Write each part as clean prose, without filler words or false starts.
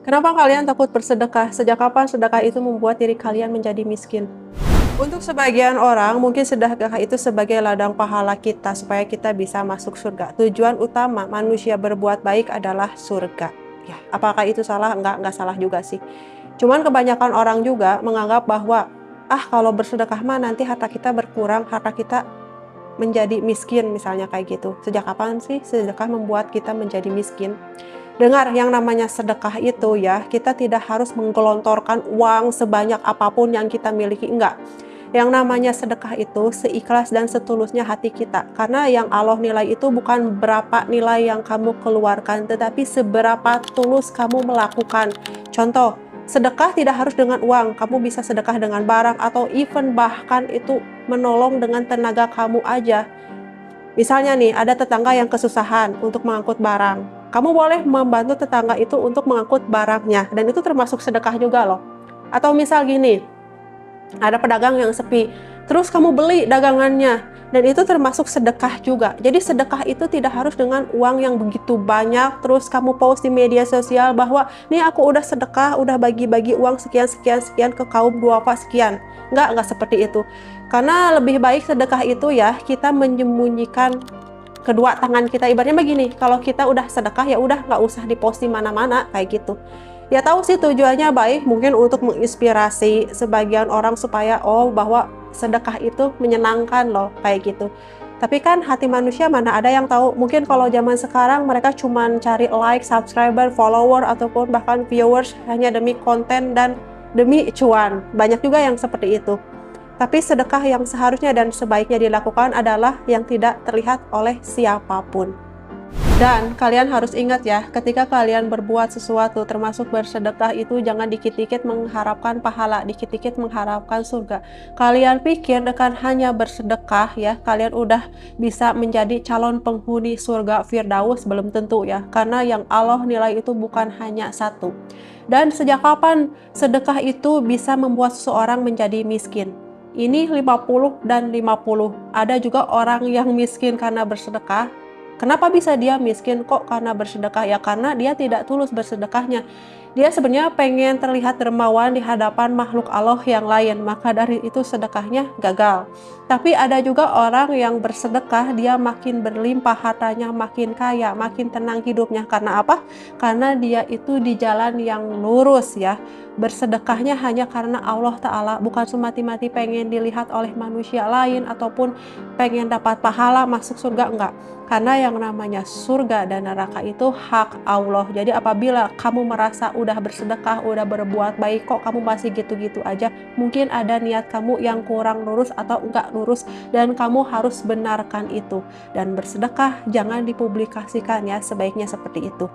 Kenapa kalian takut bersedekah? Sejak kapan sedekah itu membuat diri kalian menjadi miskin? Untuk sebagian orang, mungkin sedekah itu sebagai ladang pahala kita supaya kita bisa masuk surga. Tujuan utama manusia berbuat baik adalah surga. Ya, apakah itu salah? Enggak salah juga sih. Cuman kebanyakan orang juga menganggap bahwa kalau bersedekah mah nanti harta kita berkurang, harta kita menjadi miskin misalnya kayak gitu. Sejak kapan sih sedekah membuat kita menjadi miskin? Dengar, yang namanya sedekah itu ya, kita tidak harus menggelontorkan uang sebanyak apapun yang kita miliki, enggak. Yang namanya sedekah itu seikhlas dan setulusnya hati kita. Karena yang Allah nilai itu bukan berapa nilai yang kamu keluarkan, tetapi seberapa tulus kamu melakukan. Contoh, sedekah tidak harus dengan uang, kamu bisa sedekah dengan barang atau even bahkan itu menolong dengan tenaga kamu aja. Misalnya nih, ada tetangga yang kesusahan untuk mengangkut barang. Kamu boleh membantu tetangga itu untuk mengangkut barangnya, dan itu termasuk sedekah juga loh. Atau misal gini, ada pedagang yang sepi, terus kamu beli dagangannya, dan itu termasuk sedekah juga. Jadi sedekah itu tidak harus dengan uang yang begitu banyak, terus kamu post di media sosial bahwa, nih aku udah sedekah, udah bagi-bagi uang sekian ke kaum duafa sekian. Enggak seperti itu. Karena lebih baik sedekah itu ya, kita menyembunyikan kedua tangan kita. Ibaratnya begini, kalau kita udah sedekah ya udah nggak usah dipost di mana-mana kayak gitu. Ya tahu sih tujuannya baik, mungkin untuk menginspirasi sebagian orang supaya bahwa sedekah itu menyenangkan loh kayak gitu. Tapi kan hati manusia mana ada yang tahu. Mungkin kalau zaman sekarang mereka cuman cari like, subscriber, follower ataupun bahkan viewers hanya demi konten dan demi cuan. Banyak juga yang seperti itu. Tapi sedekah yang seharusnya dan sebaiknya dilakukan adalah yang tidak terlihat oleh siapapun. Dan kalian harus ingat ya, ketika kalian berbuat sesuatu termasuk bersedekah itu jangan dikit-dikit mengharapkan pahala, dikit-dikit mengharapkan surga. Kalian pikir dengan hanya bersedekah ya, kalian udah bisa menjadi calon penghuni surga Firdaus? Belum tentu ya, karena yang Allah nilai itu bukan hanya satu. Dan sejak kapan sedekah itu bisa membuat seseorang menjadi miskin? Ini 50 dan 50. Ada juga orang yang miskin karena bersedekah. Kenapa bisa dia miskin kok karena bersedekah? Ya karena dia tidak tulus bersedekahnya. Dia sebenarnya pengen terlihat dermawan di hadapan makhluk Allah yang lain, maka dari itu sedekahnya gagal. Tapi ada juga orang yang bersedekah, dia makin berlimpah hartanya, makin kaya, makin tenang hidupnya. Karena apa? Karena dia itu di jalan yang lurus ya. Bersedekahnya hanya karena Allah Ta'ala, bukan semati-mati pengen dilihat oleh manusia lain ataupun pengen dapat pahala masuk surga, enggak. Karena yang namanya surga dan neraka itu hak Allah. Jadi apabila kamu merasa udah bersedekah, udah berbuat baik, kok kamu masih gitu-gitu aja, mungkin ada niat kamu yang kurang lurus atau enggak lurus, dan kamu harus benarkan itu. Dan bersedekah jangan dipublikasikan ya, sebaiknya seperti itu.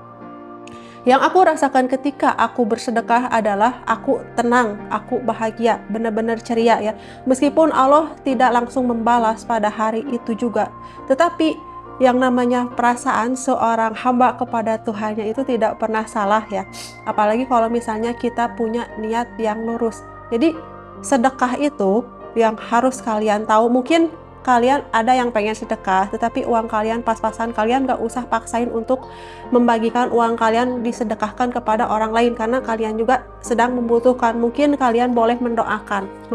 Yang aku rasakan ketika aku bersedekah adalah aku tenang, aku bahagia, benar-benar ceria ya. Meskipun Allah tidak langsung membalas pada hari itu juga, tetapi yang namanya perasaan seorang hamba kepada Tuhannya itu tidak pernah salah ya. Apalagi kalau misalnya kita punya niat yang lurus. Jadi sedekah itu yang harus kalian tahu. Mungkin kalian ada yang pengen sedekah, tetapi uang kalian pas-pasan, kalian gak usah paksain untuk membagikan uang kalian disedekahkan kepada orang lain, karena kalian juga sedang membutuhkan. Mungkin kalian boleh mendoakan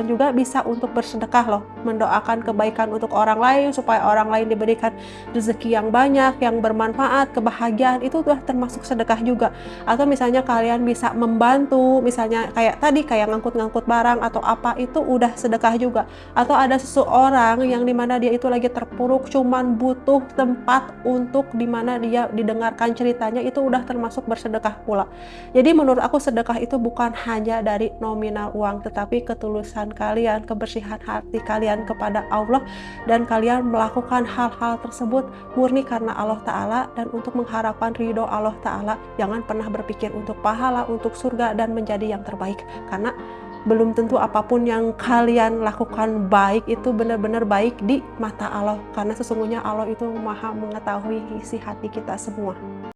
juga bisa untuk bersedekah loh, mendoakan kebaikan untuk orang lain supaya orang lain diberikan rezeki yang banyak, yang bermanfaat, kebahagiaan, itu udah termasuk sedekah juga. Atau misalnya kalian bisa membantu, misalnya kayak tadi, kayak ngangkut-ngangkut barang atau apa, itu udah sedekah juga. Atau ada seseorang yang dimana dia itu lagi terpuruk, cuman butuh tempat untuk dimana dia didengarkan ceritanya, itu udah termasuk bersedekah pula. Jadi menurut aku sedekah itu bukan hanya dari nominal uang, tetapi ketulusan kalian, kebersihan hati kalian kepada Allah, dan kalian melakukan hal-hal tersebut murni karena Allah Ta'ala dan untuk mengharapkan ridho Allah Ta'ala. Jangan pernah berpikir untuk pahala, untuk surga dan menjadi yang terbaik, karena belum tentu apapun yang kalian lakukan baik itu benar-benar baik di mata Allah, karena sesungguhnya Allah itu maha mengetahui isi hati kita semua.